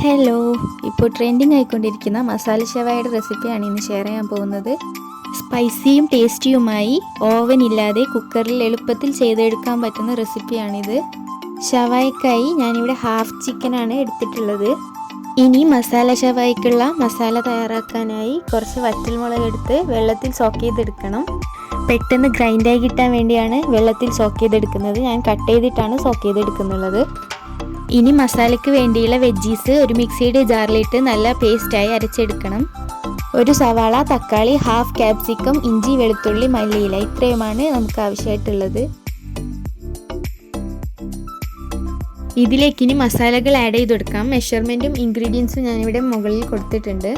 Hello, ഇപ്പോൾ trending ആയിക്കൊണ്ടിരിക്കുന്ന masala ഷവായുടെ റെസിപ്പിയാണ് ഇന്ന് ഷെയർ ചെയ്യാൻ പോകുന്നത്. സ്പൈസിയും ടേസ്റ്റിയുമായി ഓവൻ ഇല്ലാതെ കുക്കറിൽ എളുപ്പത്തിൽ ചെയ്തെടുക്കാൻ പറ്റുന്ന റെസിപ്പിയാണിത്. ഷവായ്ക്കായി ഞാനിവിടെ ഹാഫ് ചിക്കനാണ് എടുത്തിട്ടുള്ളത്. ഇനി മസാല ഷവായ്ക്കുള്ള മസാല തയ്യാറാക്കാനായി കുറച്ച് വറ്റൽമുളക് എടുത്ത് വെള്ളത്തിൽ സോക്ക് ചെയ്തെടുക്കണം. പെട്ടെന്ന് ഗ്രൈൻഡായി കിട്ടാൻ വേണ്ടിയാണ് വെള്ളത്തിൽ സോക്ക് ചെയ്തെടുക്കുന്നത്. ഞാൻ കട്ട് ചെയ്തിട്ടാണ് സോക്ക് ചെയ്തെടുക്കുന്നുള്ളത്. ഇനി മസാലയ്ക്ക് വേണ്ടിയുള്ള വെജീസ് ഒരു മിക്സിയുടെ ജാറിലിട്ട് നല്ല പേസ്റ്റായി അരച്ചെടുക്കണം. ഒരു സവാള, തക്കാളി, ഹാഫ് ക്യാപ്സിക്കം, ഇഞ്ചി, വെളുത്തുള്ളി, മല്ലിയില ഇത്രയുമാണ് നമുക്ക് ആവശ്യമായിട്ടുള്ളത്. ഇതിലേക്ക് ഇനി മസാലകൾ ആഡ് ചെയ്ത് കൊടുക്കാം. മെഷർമെൻറ്റും ഇൻഗ്രീഡിയൻസും ഞാനിവിടെ മുകളിൽ കൊടുത്തിട്ടുണ്ട്.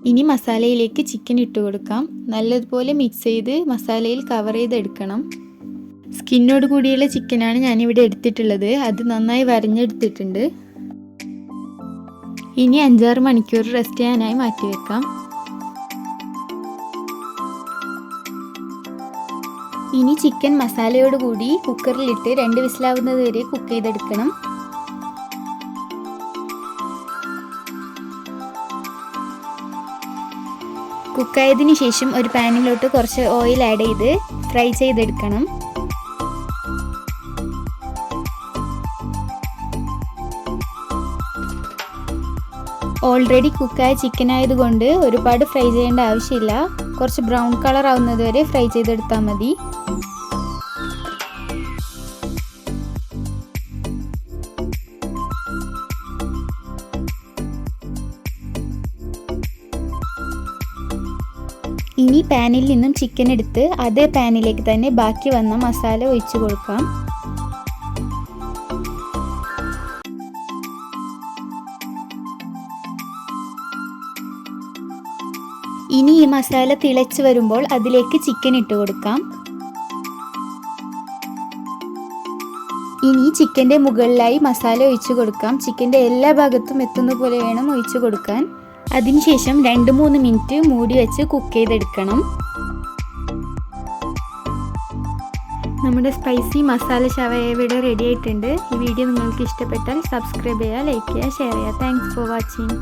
ഇനി മസാലയിലേക്ക് ചിക്കൻ ഇട്ട് കൊടുക്കാം. നല്ലതുപോലെ മിക്സ് ചെയ്ത് മസാലയിൽ കവർ ചെയ്തെടുക്കണം. സ്കിന്നോട് കൂടിയുള്ള ചിക്കനാണ് ഞാനിവിടെ എടുത്തിട്ടുള്ളത്. അത് നന്നായി വരഞ്ഞെടുത്തിട്ടുണ്ട്. ഇനി 5-6 മണിക്കൂർ റെസ്റ്റ് ചെയ്യാനായി മാറ്റിവെക്കാം. ഇനി ചിക്കൻ മസാലയോട് കൂടി കുക്കറിലിട്ട് 2 വിസിലാവുന്നത് വരെ കുക്ക് ചെയ്തെടുക്കണം. കുക്കായതിന് ശേഷം ഒരു പാനിലോട്ട് കുറച്ച് ഓയിൽ ആഡ് ചെയ്ത് ഫ്രൈ ചെയ്തെടുക്കണം. ഓൾറെഡി കുക്കായ ചിക്കൻ ആയതുകൊണ്ട് ഒരുപാട് ഫ്രൈ ചെയ്യേണ്ട ആവശ്യമില്ല. കുറച്ച് ബ്രൗൺ കളർ ആവുന്നത് വരെ ഫ്രൈ ചെയ്തെടുത്താൽ മതി. ഇനി പാനിൽ നിന്നും ചിക്കൻ എടുത്ത് അതേ പാനിലേക്ക് തന്നെ ബാക്കി വന്ന മസാല ഒഴിച്ചു കൊടുക്കാം. ഇനി ഈ മസാല തിളച്ച് വരുമ്പോൾ അതിലേക്ക് ചിക്കൻ ഇട്ട് കൊടുക്കാം. ഇനി ചിക്കൻ്റെ മുകളിലായി മസാല ഒഴിച്ചു കൊടുക്കാം. ചിക്കൻ്റെ എല്ലാ ഭാഗത്തും എത്തുന്ന പോലെ വേണം ഒഴിച്ചു കൊടുക്കാൻ. അതിനുശേഷം 2-3 മിനിറ്റ് മൂടി വെച്ച് കുക്ക് ചെയ്തെടുക്കണം. നമ്മുടെ സ്പൈസി മസാല ഷവായ ഇവിടെ റെഡി ആയിട്ടുണ്ട്. ഈ വീഡിയോ നിങ്ങൾക്ക് ഇഷ്ടപ്പെട്ടാൽ സബ്സ്ക്രൈബ് ചെയ്യുക, ലൈക്ക് ചെയ്യുക, ഷെയർ ചെയ്യുക. Thanks for watching.